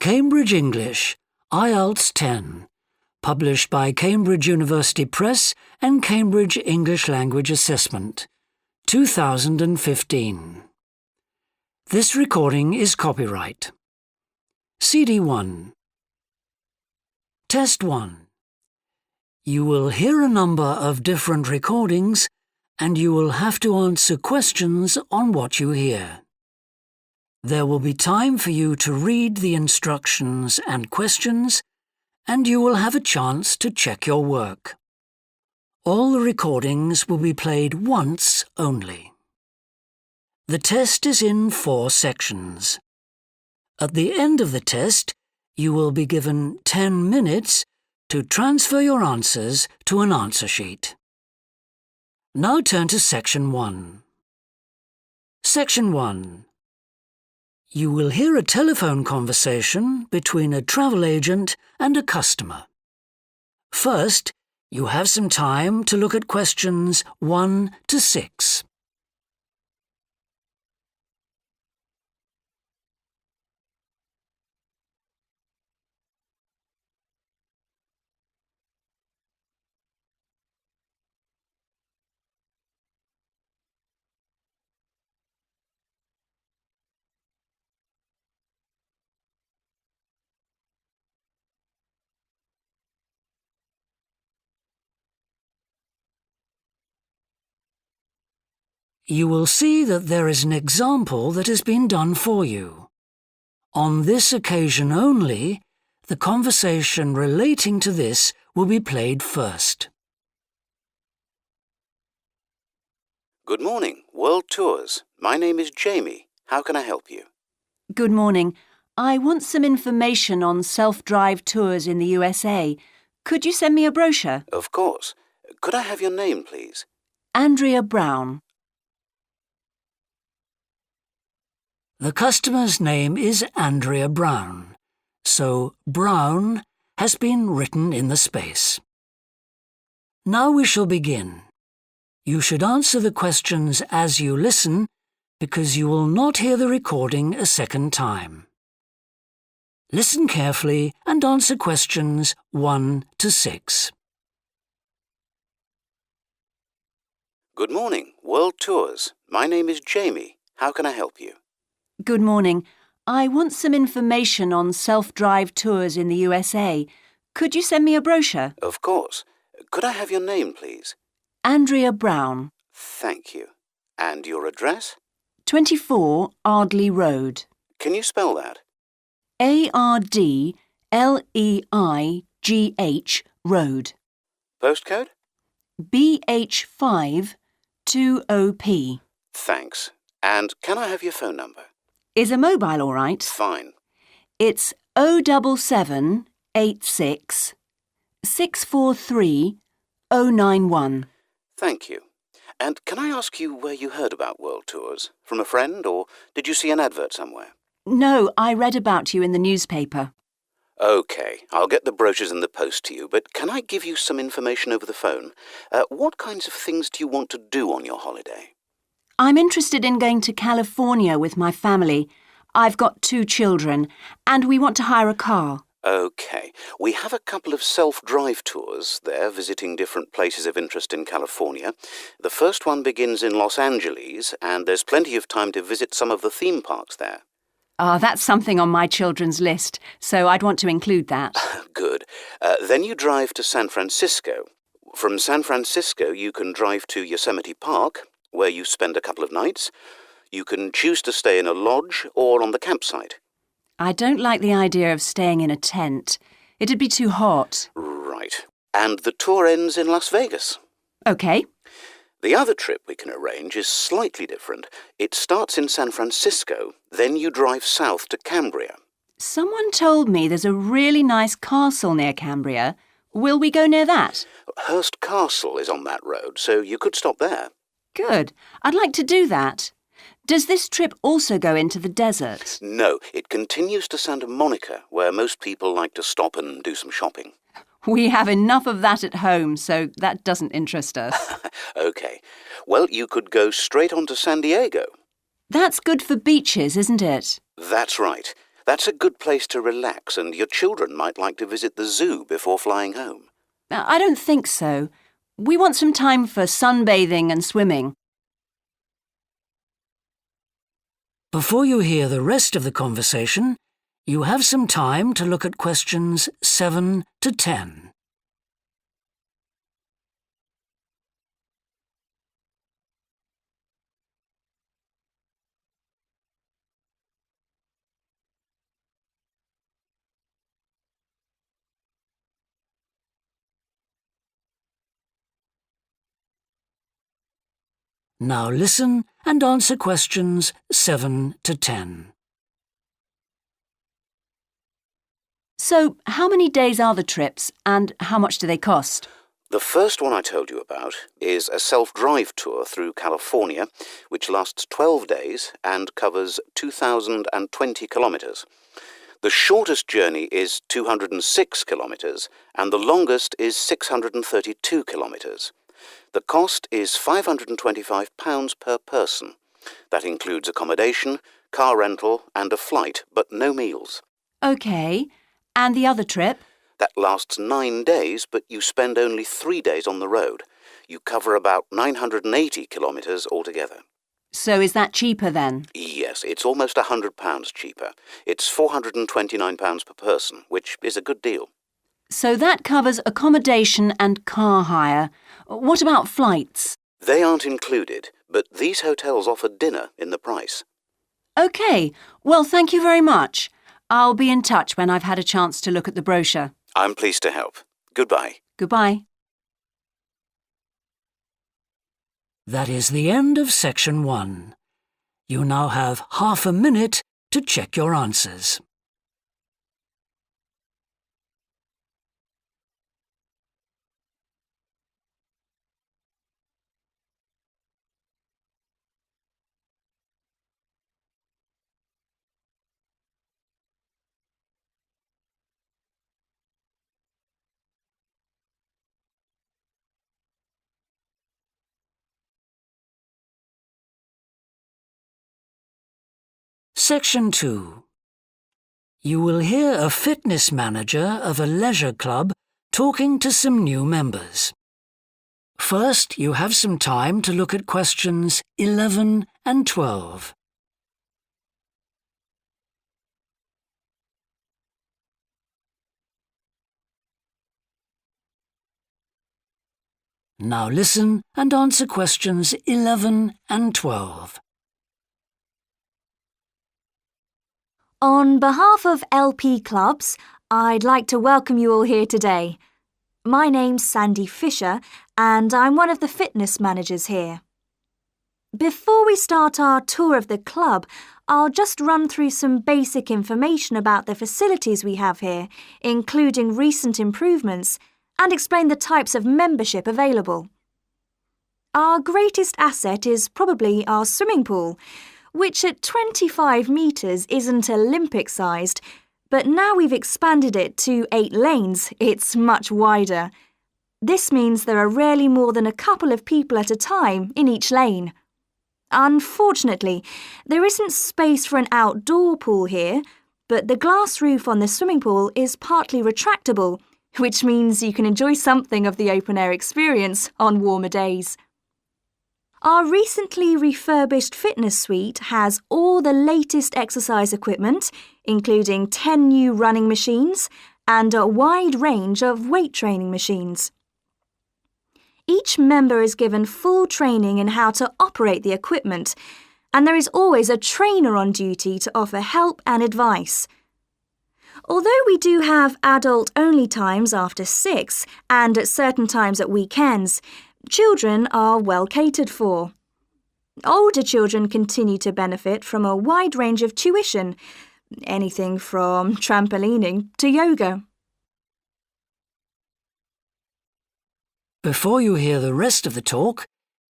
Cambridge English, IELTS 10, published by Cambridge University Press and Cambridge English Language Assessment, 2015. This recording is copyright. CD 1. Test 1. You will hear a number of different recordings and you will have to answer questions on what you hear. There will be time for you to read the instructions and questions, and you will have a chance to check your work. All the recordings will be played once only. The test is in 4 sections. At the end of the test, you will be given 10 minutes to transfer your answers to an answer sheet. Now turn to Section 1. Section 1. You will hear a telephone conversation between a travel agent and a customer. First, you have some time to look at questions 1 to 6. You will see that there is an example that has been done for you. On this occasion only, the conversation relating to this will be played first. Good morning, World Tours. My name is Jamie. How can I help you? Good morning. I want some information on self-drive tours in the USA. Could you send me a brochure? Of course. Could I have your name, please? Andrea Brown. The customer's name is Andrea Brown, so Brown has been written in the space. Now we shall begin. You should answer the questions as you listen because you will not hear the recording a second time. Listen carefully and answer questions 1 to 6. Good morning, World Tours. My name is Jamie. How can I help you? Good morning. I want some information on self-drive tours in the USA. Could you send me a brochure? Of course. Could I have your name, please? Andrea Brown. Thank you. And your address? 24 Ardley Road. Can you spell that? Ardleigh Road. Postcode? BH5 2OP. Thanks. And can I have your phone number? Is a mobile all right? Fine. It's 07786 643 091. Thank you. And can I ask you where you heard about World Tours? From a friend, or did you see an advert somewhere? No, I read about you in the newspaper. OK, I'll get the brochures in the post to you, but can I give you some information over the phone? What kinds of things do you want to do on your holiday? I'm interested in going to California with my family. I've got 2 children, and we want to hire a car. OK, we have a couple of self-drive tours there, visiting different places of interest in California. The first one begins in Los Angeles, and there's plenty of time to visit some of the theme parks there. That's something on my children's list, so I'd want to include that. Good. Then you drive to San Francisco. From San Francisco, you can drive to Yosemite Park, where you spend a couple of nights. You can choose to stay in a lodge or on the campsite. I don't like the idea of staying in a tent. It'd be too hot. Right. And the tour ends in Las Vegas. OK. The other trip we can arrange is slightly different. It starts in San Francisco, then you drive south to Cambria. Someone told me there's a really nice castle near Cambria. Will we go near that? Hearst Castle is on that road, so you could stop there. Good. I'd like to do that. Does this trip also go into the desert? No, it continues to Santa Monica, where most people like to stop and do some shopping. We have enough of that at home, so that doesn't interest us. OK. Well, you could go straight on to San Diego. That's good for beaches, isn't it? That's right. That's a good place to relax, and your children might like to visit the zoo before flying home. I don't think so. We want some time for sunbathing and swimming. Before you hear the rest of the conversation, you have some time to look at questions 7 to 10. Now listen and answer questions 7 to 10. So, how many days are the trips and how much do they cost? The first one I told you about is a self-drive tour through California, which lasts 12 days and covers 2,020 kilometres. The shortest journey is 206 kilometres and the longest is 632 kilometres. The cost is £525 per person. That includes accommodation, car rental and a flight, but no meals. OK. And the other trip? That lasts 9 days, but you spend only 3 days on the road. You cover about 980 kilometres altogether. So is that cheaper then? Yes, it's almost £100 cheaper. It's £429 per person, which is a good deal. So that covers accommodation and car hire. What about flights? They aren't included, but these hotels offer dinner in the price. OK. Well, thank you very much. I'll be in touch when I've had a chance to look at the brochure. I'm pleased to help. Goodbye. Goodbye. That is the end of section 1. You now have half a minute to check your answers. Section 2. You will hear a fitness manager of a leisure club talking to some new members. First, you have some time to look at questions 11 and 12. Now listen and answer questions 11 and 12. On behalf of LP Clubs, I'd like to welcome you all here today. My name's Sandy Fisher, and I'm one of the fitness managers here. Before we start our tour of the club, I'll just run through some basic information about the facilities we have here, including recent improvements, and explain the types of membership available. Our greatest asset is probably our swimming pool, which at 25 metres isn't Olympic-sized, but now we've expanded it to 8 lanes, it's much wider. This means there are rarely more than a couple of people at a time in each lane. Unfortunately, there isn't space for an outdoor pool here, but the glass roof on the swimming pool is partly retractable, which means you can enjoy something of the open-air experience on warmer days. Our recently refurbished fitness suite has all the latest exercise equipment, including 10 new running machines and a wide range of weight training machines. Each member is given full training in how to operate the equipment, and there is always a trainer on duty to offer help and advice. Although we do have adult-only times after 6 and at certain times at weekends, children are well catered for. Older children continue to benefit from a wide range of tuition, anything from trampolining to yoga. Before you hear the rest of the talk,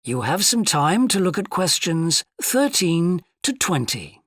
you have some time to look at questions 13 to 20.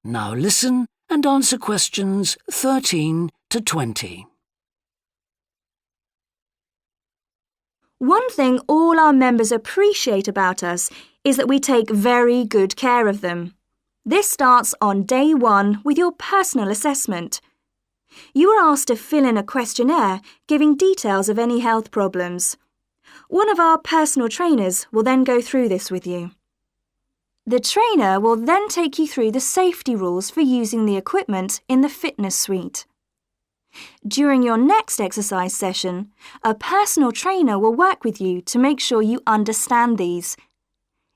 Now listen and answer questions 13 to 20. One thing all our members appreciate about us is that we take very good care of them. This starts on day 1 with your personal assessment. You are asked to fill in a questionnaire giving details of any health problems. One of our personal trainers will then go through this with you. The trainer will then take you through the safety rules for using the equipment in the fitness suite. During your next exercise session, a personal trainer will work with you to make sure you understand these.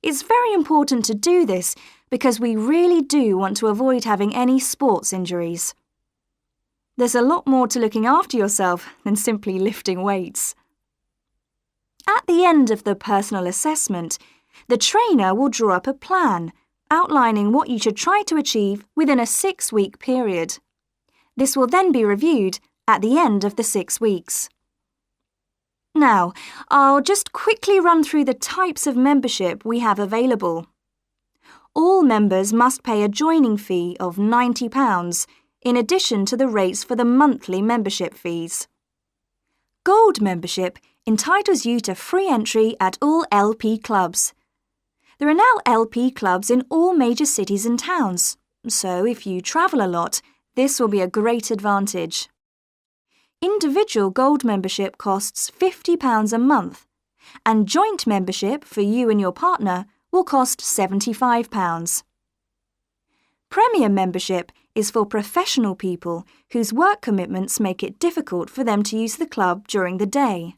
It's very important to do this because we really do want to avoid having any sports injuries. There's a lot more to looking after yourself than simply lifting weights. At the end of the personal assessment, the trainer will draw up a plan outlining what you should try to achieve within a 6-week period. This will then be reviewed at the end of the 6 weeks. Now, I'll just quickly run through the types of membership we have available. All members must pay a joining fee of £90 in addition to the rates for the monthly membership fees. Gold membership entitles you to free entry at all LP clubs. There are now LP clubs in all major cities and towns, so if you travel a lot, this will be a great advantage. Individual gold membership costs £50 a month, and joint membership for you and your partner will cost £75. Premier membership is for professional people whose work commitments make it difficult for them to use the club during the day,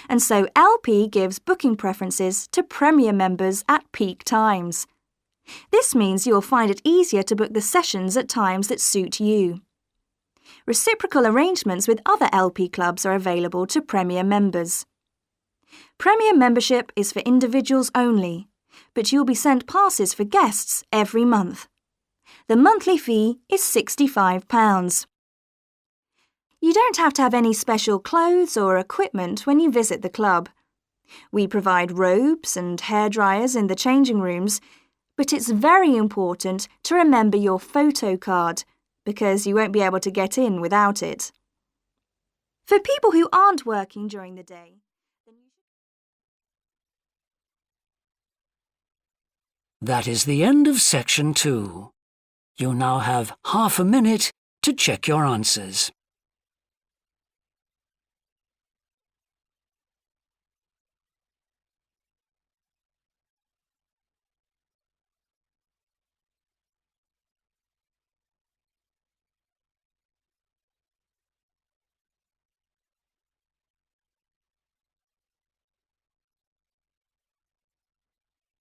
and so LP gives booking preferences to Premier members at peak times. This means you'll find it easier to book the sessions at times that suit you. Reciprocal arrangements with other LP clubs are available to Premier members. Premier membership is for individuals only, but you'll be sent passes for guests every month. The monthly fee is £65. You don't have to have any special clothes or equipment when you visit the club. We provide robes and hairdryers in the changing rooms, but it's very important to remember your photo card because you won't be able to get in without it. For people who aren't working during the day, That is the end of section 2. You now have half a minute to check your answers.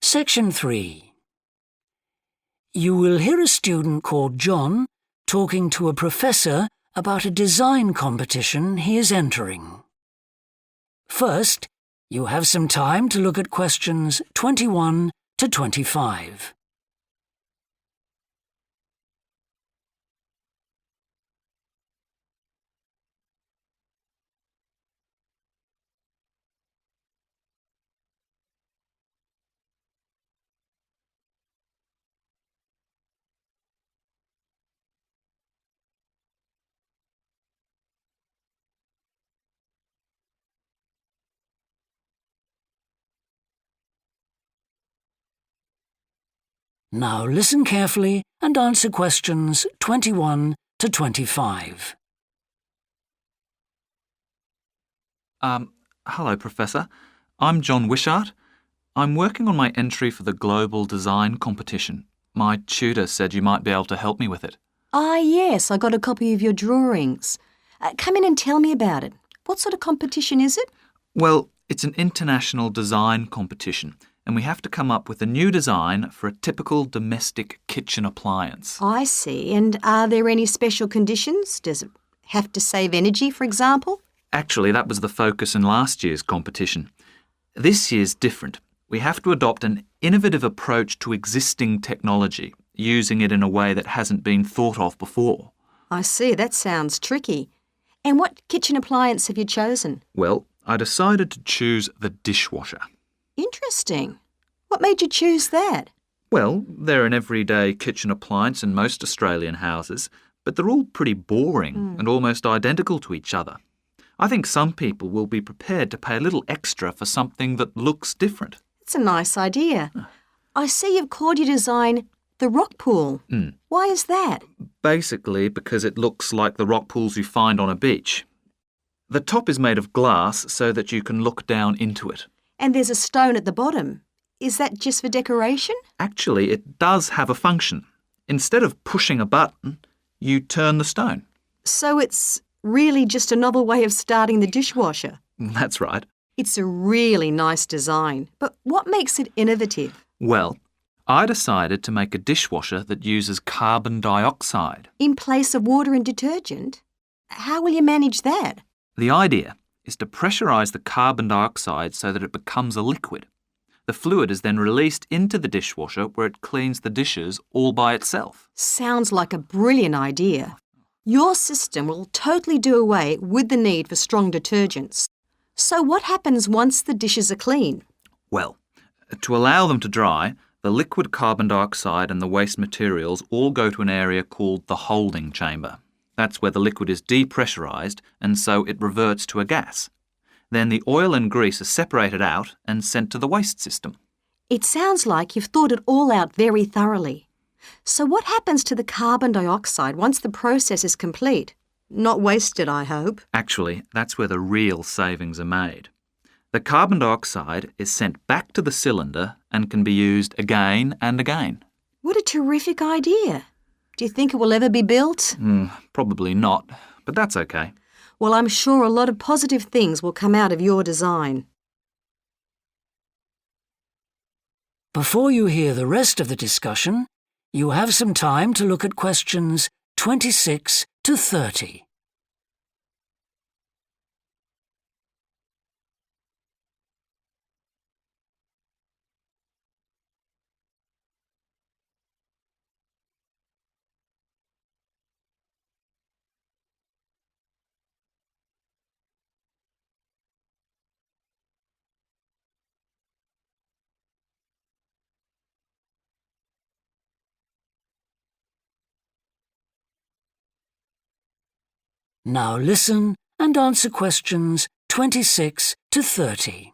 Section 3. You will hear a student called John talking to a professor about a design competition he is entering. First, you have some time to look at questions 21 to 25. Now listen carefully and answer questions 21 to 25. Hello, Professor. I'm John Wishart. I'm working on my entry for the Global Design Competition. My tutor said you might be able to help me with it. Ah, yes, I got a copy of your drawings. Come in and tell me about it. What sort of competition is it? Well, it's an international design competition, and we have to come up with a new design for a typical domestic kitchen appliance. I see. And are there any special conditions? Does it have to save energy, for example? Actually, that was the focus in last year's competition. This year's different. We have to adopt an innovative approach to existing technology, using it in a way that hasn't been thought of before. I see. That sounds tricky. And what kitchen appliance have you chosen? Well, I decided to choose the dishwasher. Interesting. What made you choose that? Well, they're an everyday kitchen appliance in most Australian houses, but they're all pretty boring and almost identical to each other. I think some people will be prepared to pay a little extra for something that looks different. It's a nice idea. I see you've called your design the rock pool. Why is that? Basically because it looks like the rock pools you find on a beach. The top is made of glass so that you can look down into it. And there's a stone at the bottom. Is that just for decoration? Actually, it does have a function. Instead of pushing a button, you turn the stone. So it's really just a novel way of starting the dishwasher. That's right. It's a really nice design, but what makes it innovative? Well, I decided to make a dishwasher that uses carbon dioxide. In place of water and detergent? How will you manage that? The idea is to pressurise the carbon dioxide so that it becomes a liquid. The fluid is then released into the dishwasher where it cleans the dishes all by itself. Sounds like a brilliant idea. Your system will totally do away with the need for strong detergents. So what happens once the dishes are clean? Well, to allow them to dry, the liquid carbon dioxide and the waste materials all go to an area called the holding chamber. That's where the liquid is depressurised and so it reverts to a gas. Then the oil and grease are separated out and sent to the waste system. It sounds like you've thought it all out very thoroughly. So what happens to the carbon dioxide once the process is complete? Not wasted, I hope. Actually, that's where the real savings are made. The carbon dioxide is sent back to the cylinder and can be used again and again. What a terrific idea. Do you think it will ever be built? Probably not, but that's okay. Well, I'm sure a lot of positive things will come out of your design. Before you hear the rest of the discussion, you have some time to look at questions 26 to 30. Now listen and answer questions 26 to 30.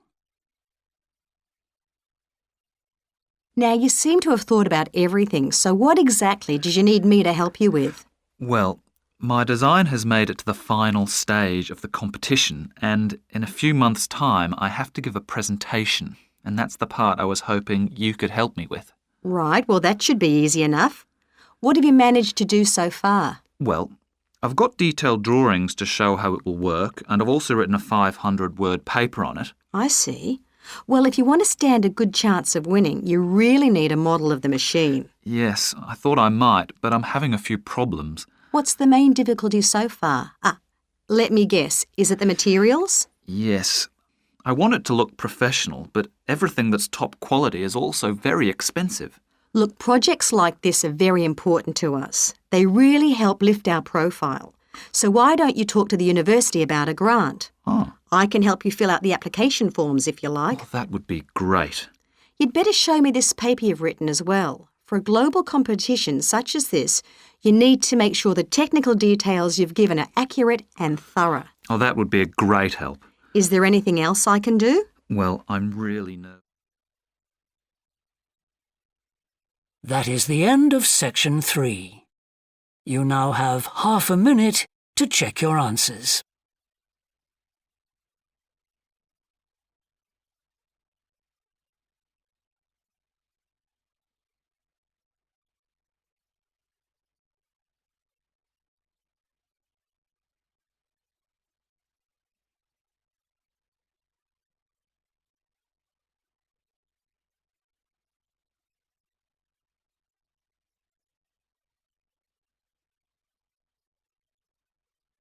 Now, you seem to have thought about everything, so what exactly did you need me to help you with? Well, my design has made it to the final stage of the competition, and in a few months' time I have to give a presentation, and that's the part I was hoping you could help me with. Right, well, that should be easy enough. What have you managed to do so far? Well, I've got detailed drawings to show how it will work, and I've also written a 500-word paper on it. I see. Well, if you want to stand a good chance of winning, you really need a model of the machine. Yes, I thought I might, but I'm having a few problems. What's the main difficulty so far? Let me guess. Is it the materials? Yes. I want it to look professional, but everything that's top quality is also very expensive. Look, projects like this are very important to us. They really help lift our profile. So why don't you talk to the university about a grant? Oh, I can help you fill out the application forms if you like. that would be great. You'd better show me this paper you've written as well. For a global competition such as this, you need to make sure the technical details you've given are accurate and thorough. Oh, that would be a great help. Is there anything else I can do? Well, I'm really nervous. That is the end of section 3. You now have half a minute to check your answers.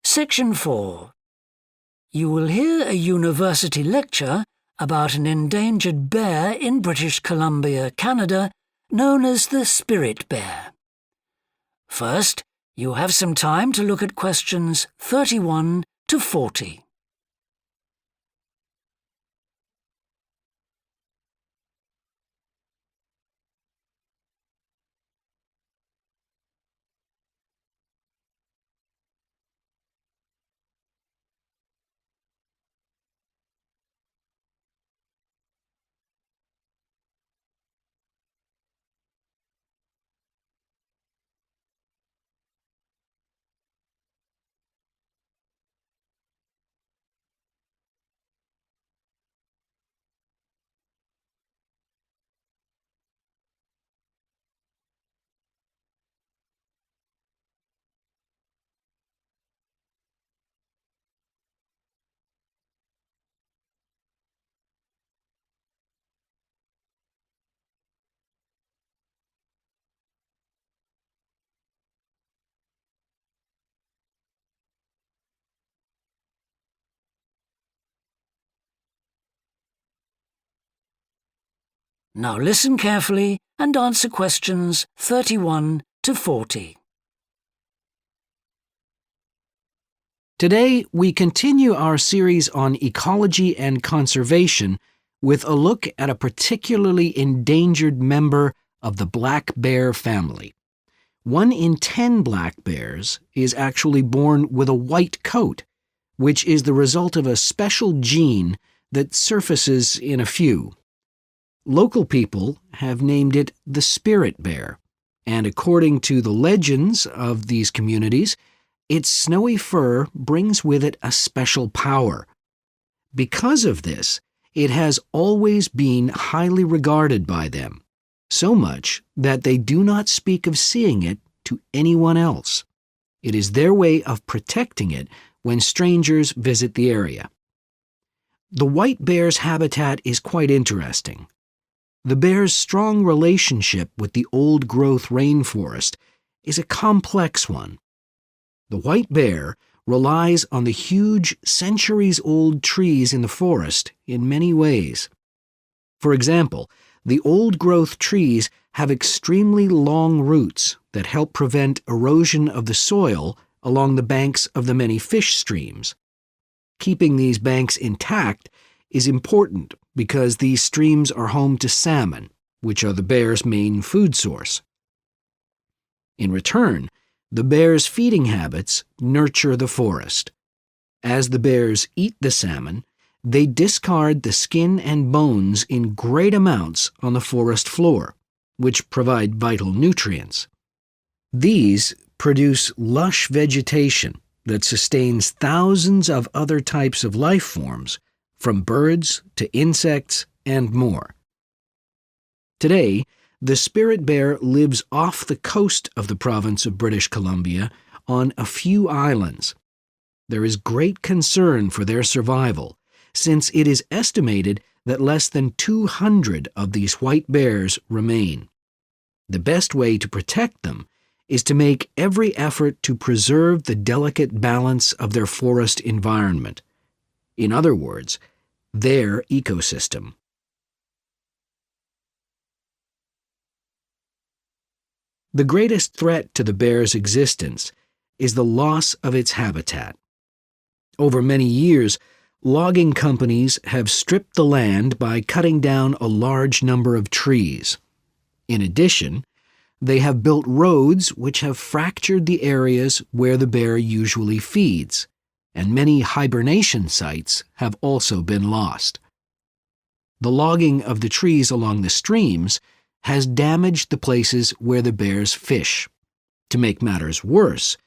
Section 4. You will hear a university lecture about an endangered bear in British Columbia, Canada, known as the spirit bear. First, you have some time to look at questions 31 to 40. Now listen carefully and answer questions 31 to 40. Today, we continue our series on ecology and conservation with a look at a particularly endangered member of the black bear family. 1 in 10 black bears is actually born with a white coat, which is the result of a special gene that surfaces in a few. Local people have named it the spirit bear, and according to the legends of these communities, its snowy fur brings with it a special power. Because of this, it has always been highly regarded by them, so much that they do not speak of seeing it to anyone else. It is their way of protecting it when strangers visit the area. The white bear's habitat is quite interesting. The bear's strong relationship with the old-growth rainforest is a complex one. The white bear relies on the huge, centuries-old trees in the forest in many ways. For example, the old-growth trees have extremely long roots that help prevent erosion of the soil along the banks of the many fish streams. Keeping these banks intact is important because these streams are home to salmon, which are the bear's main food source. In return, the bear's feeding habits nurture the forest. As the bears eat the salmon, they discard the skin and bones in great amounts on the forest floor, which provide vital nutrients. These produce lush vegetation that sustains thousands of other types of life forms, from birds to insects and more. Today, the spirit bear lives off the coast of the province of British Columbia on a few islands. There is great concern for their survival, since it is estimated that less than 200 of these white bears remain. The best way to protect them is to make every effort to preserve the delicate balance of their forest environment. In other words, their ecosystem. The greatest threat to the bear's existence is the loss of its habitat. Over many years, logging companies have stripped the land by cutting down a large number of trees. In addition, they have built roads which have fractured the areas where the bear usually feeds, and many hibernation sites have also been lost. The logging of the trees along the streams has damaged the places where the bears fish. To make matters worse,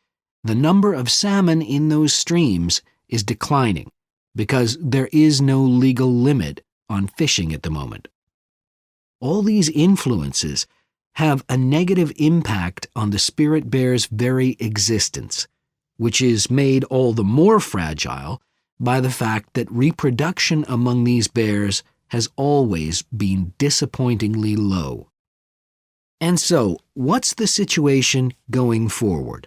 the number of salmon in those streams is declining because there is no legal limit on fishing at the moment. All these influences have a negative impact on the spirit bear's very existence, which is made all the more fragile by the fact that reproduction among these bears has always been disappointingly low. And so, what's the situation going forward?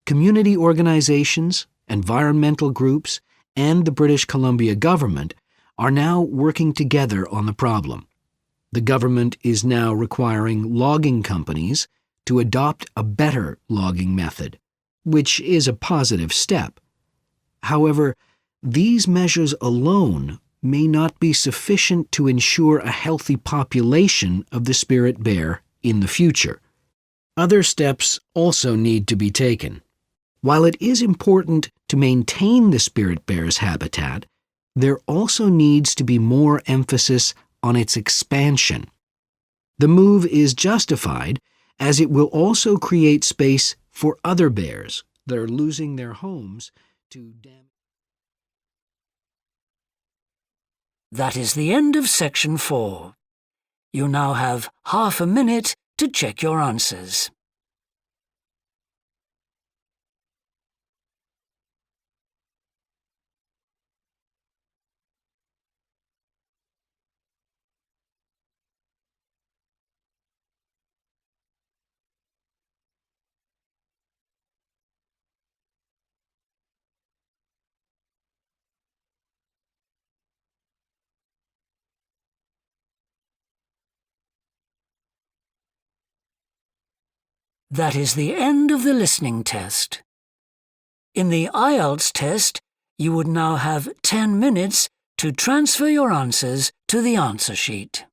Community organizations, environmental groups, and the British Columbia government are now working together on the problem. The government is now requiring logging companies to adopt a better logging method, which is a positive step. However, these measures alone may not be sufficient to ensure a healthy population of the spirit bear in the future. Other steps also need to be taken. While it is important to maintain the spirit bear's habitat, there also needs to be more emphasis on its expansion. The move is justified as it will also create space for other bears that are losing their homes to damage. That is the end of section 4. You now have half a minute to check your answers. That is the end of the listening test. In the IELTS test, you would now have 10 minutes to transfer your answers to the answer sheet.